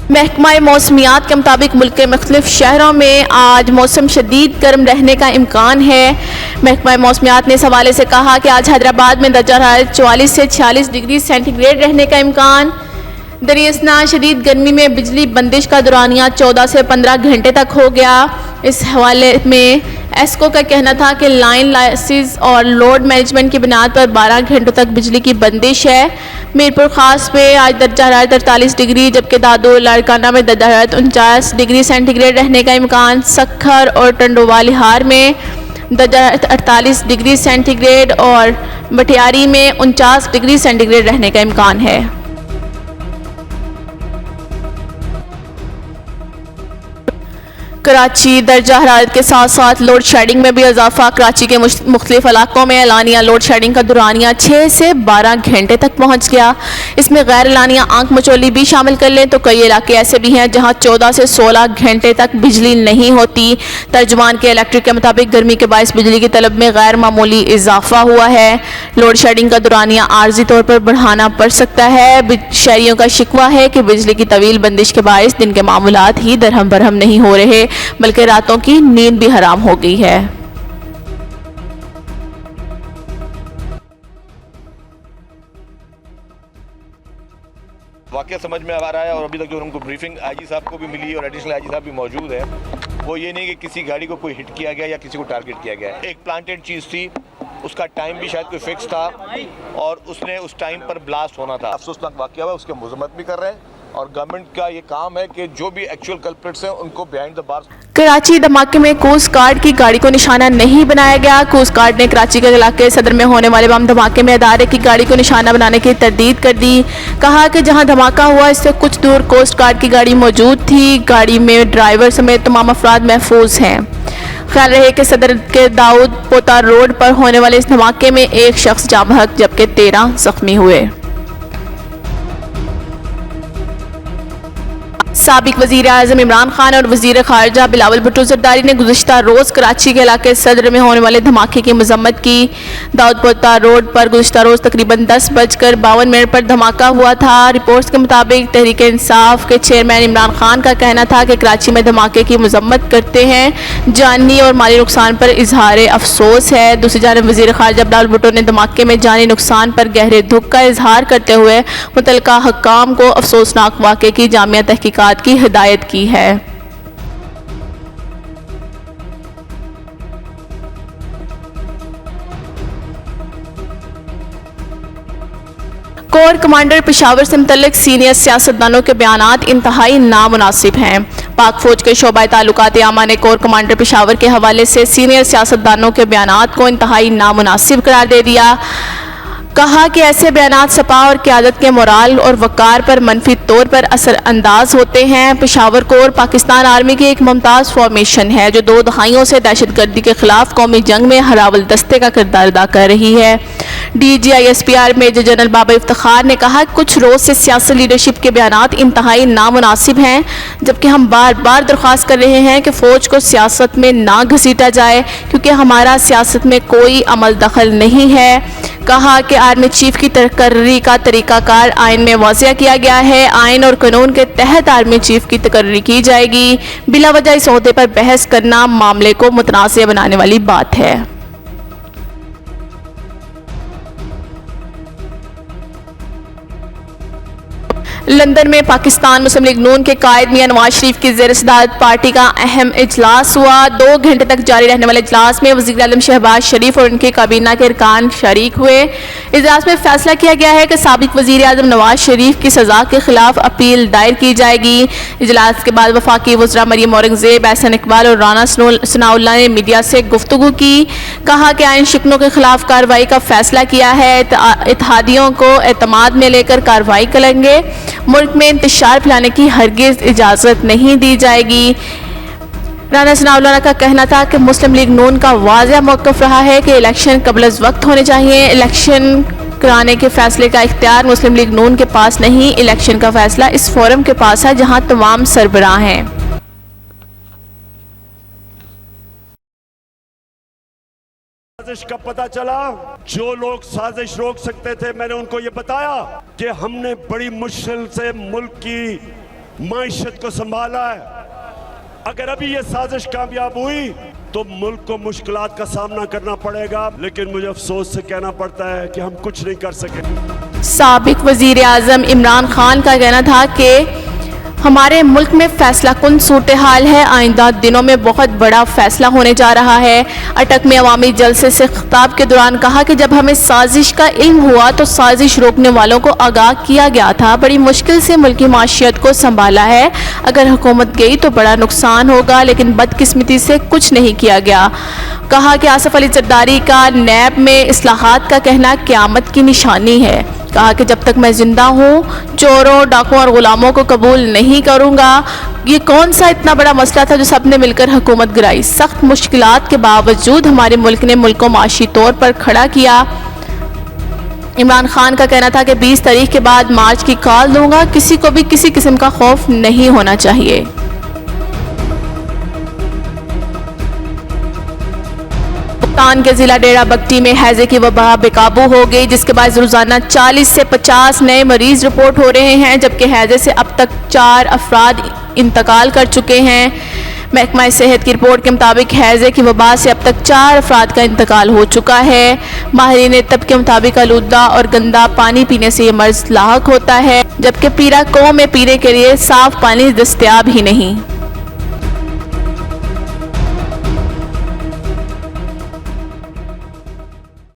महकमा मौसमियात के मुताबिक मुल्क के मुख्तलिफ शहरों में आज मौसम शदीद गर्म रहने का इम्कान है। महकमा मौसमियात ने इस हवाले से कहा कि आज हैदराबाद में दर्जा हरारत 44 से 46 डिग्री सेंटीग्रेड रहने का इम्कान। दरियासना शदीद गर्मी में बिजली बंदिश का दौरानिया 14 से 15 घंटे तक हो गया। इस हवाले में एस्को का कहना था कि लाइन लॉसेस और लोड मैनेजमेंट की बुनियाद पर 12 घंटों तक बिजली की बंदिश है। मीरपुर खास में आज दर्जा हरारत 48 डिग्री जबकि दादो लाड़काना में दर्जा हरारत 49 डिग्री सेंटीग्रेड रहने का इम्कान। सखर और टंडोवालिहार में दर्जा 48 डिग्री सेंटीग्रेड और मटियारी में 49 डिग्री सेंटीग्रेड रहने का इम्कान है। कराची दर्जा हरारत के साथ साथ लोड शेडिंग में भी इजाफा। कराची के मुख्तलिफ इलाकों में एलानिया लोड शेडिंग का दुरानिया 6 से 12 घंटे तक पहुँच गया। इसमें गैर एलानिया आंख मचोली भी शामिल कर लें तो कई इलाके ऐसे भी हैं जहां 14 से 16 घंटे तक बिजली नहीं होती। तर्जुमान के इलेक्ट्रिक के मुताबिक गर्मी के बायस बिजली की तलब में गैर मामूली इजाफा हुआ है। लोड शेडिंग का दुरानिया आर्जी तौर पर बढ़ाना पड़ सकता है। शहरियों का शिकवा है कि बिजली की तवील बंदिश के बायस दिन के मामूलात ही दरहम बरहम नहीं हो रहे बल्कि रातों की नींद भी हराम हो गई है। वाकया समझ में आ रहा है और अभी तक जो उनको ब्रीफिंग आईजी साहब को भी मिली और एडिशनल आईजी साहब भी मौजूद है, वो ये नहीं कि किसी गाड़ी को कोई हिट किया गया या किसी को टारगेट किया गया। एक प्लांटेड चीज़ थी, उसका टाइम भी शायद कोई फिक्स था और उसने उस टाइम पर ब्लास्ट होना था। अफसोसनाक वाकया हुआ, उसके मजम्मत भी कर रहे हैं और गवर्नमेंट का ये काम है कि जो भी एक्चुअल कल्प्रिट्स हैं उनको बिहाइंड द बार्स। कराची धमाके में कोस्ट गार्ड की गाड़ी को निशाना नहीं बनाया गया। कोस्ट गार्ड ने कराची के इलाके सदर में होने वाले बम धमाके में अदारे की गाड़ी को निशाना बनाने की तरदीद कर दी। कहा कि जहां धमाका हुआ इससे कुछ दूर कोस्ट गार्ड की गाड़ी मौजूद थी। गाड़ी में ड्राइवर समेत तमाम अफराद महफूज हैं। ख्याल रहे कि सदर के दाऊद पोता रोड पर होने वाले इस धमाके में एक शख्स जाँ बहक जबकि 13 जख्मी हुए। साबिक वज़ीर आज़म इमरान खान और वज़ीर ख़ारजा बिलावल भुट्टो ज़रदारी ने गुज़िश्ता रोज़ कराची के इलाके सदर में होने वाले धमाके की मज़म्मत की। दाऊदपोता रोड पर गुज़िश्ता रोज़ तकरीबन 10:52 पर धमाका हुआ था। रिपोर्ट्स के मुताबिक तहरीक इंसाफ के चेयरमैन इमरान खान का कहना था कि कराची में धमाके की मज़म्मत करते हैं, जानी और माली नुकसान पर इजहार अफसोस है। दूसरी जानब वज़ीर ख़ारजा बिलावल भुट्टो ने धमाके में जानी नुकसान पर गहरे दुख का इजहार करते हुए मुतल्लिका हक्काम को अफसोसनाक वाक़े की जामिया तहकीकात की हिदायत की है। कोर कमांडर पेशावर से मुतल्लिक सीनियर सियासतदानों के बयानात इंतहाई नामुनासिब हैं। पाक फौज के शोबा ताल्लुकात आमा ने कोर कमांडर पेशावर के हवाले से सीनियर सियासतदानों के बयानात को इंतहाई नामुनासिब करार दे दिया। कहा कि ऐसे बयानात सपा और क़यादत के मोराल और वक़ार पर मनफी तौर पर असर अंदाज होते हैं। पेशावर कोर पाकिस्तान आर्मी की एक मुमताज़ फॉर्मेशन है जो 2 दहाइयों से दहशतगर्दी के खिलाफ कौमी जंग में हरावल दस्ते का किरदार अदा कर रही है। DGISPR major general Babar Iftikhar ने कहा कुछ रोज़ से सियासी लीडरशिप के बयानात इंतहाई नामुनासिब हैं, जबकि हम बार बार दरख्वास्त कर रहे हैं कि फ़ौज को सियासत में ना घसीटा जाए क्योंकि हमारा सियासत में कोई अमल दखल नहीं है। कहा कि आर्मी चीफ की तकर्री का तरीक़ाकार आइन में वाज़िया किया गया है। आइन और कानून के तहत आर्मी चीफ की तकर्री की जाएगी। बिला वजह इस ओहदे पर बहस करना मामले को मुतनाज़ बनाने वाली बात है। लंदन में पाकिस्तान मुस्लिम लीग नून के कायद मियां नवाज शरीफ की ज़ेर सदारत पार्टी का अहम इजलास हुआ। 2 घंटे तक जारी रहने वाले इजलास में वज़ीर आज़म शहबाज शरीफ और उनकी काबीना के अरकान शरीक हुए। इजलास में फैसला किया गया है कि साबिक वज़ीर आज़म नवाज शरीफ की सज़ा के खिलाफ अपील दायर की जाएगी। इजलास के बाद वफाकी वज़रा मरियम औरंगज़ेब, एहसन इकबाल और राना सनाउल्लाह ने मीडिया से गुफ्तगू की। कहा कि आइन शिकनों के खिलाफ कार्रवाई का फैसला किया है। इत्तेहादियों को एतमाद में लेकर कार्रवाई करेंगे। मुल्क में इंतशार फैलाने की हरगिज़ इजाज़त नहीं दी जाएगी। राना सनाउल्लाह का कहना था कि मुस्लिम लीग नून का वाज़ेह मौक़िफ़ रहा है कि इलेक्शन क़ब्ल अज़ वक्त होने चाहिए। इलेक्शन कराने के फैसले का इख्तियार मुस्लिम लीग नून के पास नहीं, इलेक्शन का फैसला इस फोरम के पास है जहां तमाम सरबराह हैं। साजिश का पता चला, जो लोग साजिश रोक सकते थे मैंने उनको ये बताया कि हमने बड़ी मुश्किल से मुल्क की माइशत को संभाला है। अगर अभी ये साजिश कामयाब हुई तो मुल्क को मुश्किलात का सामना करना पड़ेगा, लेकिन मुझे अफसोस से कहना पड़ता है कि हम कुछ नहीं कर सके। साबिक वजीर आज़म इमरान खान का कहना था कि हमारे मुल्क में फैसला कुन सूरत हाल है, आइंदा दिनों में बहुत बड़ा फैसला होने जा रहा है। अटक में अवामी जलसे से खिताब के दौरान कहा कि जब हमें साजिश का इल्म हुआ तो साजिश रोकने वालों को आगाह किया गया था। बड़ी मुश्किल से मुल्क की माशियत को संभाला है। अगर हुकूमत गई तो बड़ा नुकसान होगा, लेकिन बदकिस्मती से कुछ नहीं किया गया। कहा कि आसिफ अली जरदारी का नैब में इस्लाहात का कहना क़यामत की निशानी है। कहा कि जब तक मैं जिंदा हूँ चोरों, डाकुओं और गुलामों को कबूल नहीं करूँगा। ये कौन सा इतना बड़ा मसला था जो सबने मिलकर हुकूमत गिराई। सख्त मुश्किलात के बावजूद हमारे मुल्क ने मुल्क को माशी तौर पर खड़ा किया। इमरान खान का कहना था कि 20 तारीख के बाद मार्च की कॉल दूंगा, किसी को भी किसी किस्म का खौफ नहीं होना चाहिए। मुल्तान के जिला डेरा बगटी में हैजे की वबा बेकाबू हो गई, जिसके बाद रोजाना 40 से 50 नए मरीज रिपोर्ट हो रहे हैं, जबकि हैजे से अब तक 4 अफराद इंतकाल कर चुके हैं। महकमा सेहत की रिपोर्ट के मुताबिक हैजे की वबा से अब तक 4 अफराद का इंतकाल हो चुका है। माहिरीन तब के मुताबिक आलूदा और गंदा पानी पीने से ये मर्ज लाहक होता है, जबकि पीरा कौम में पीने के लिए साफ पानी दस्तयाब ही नहीं।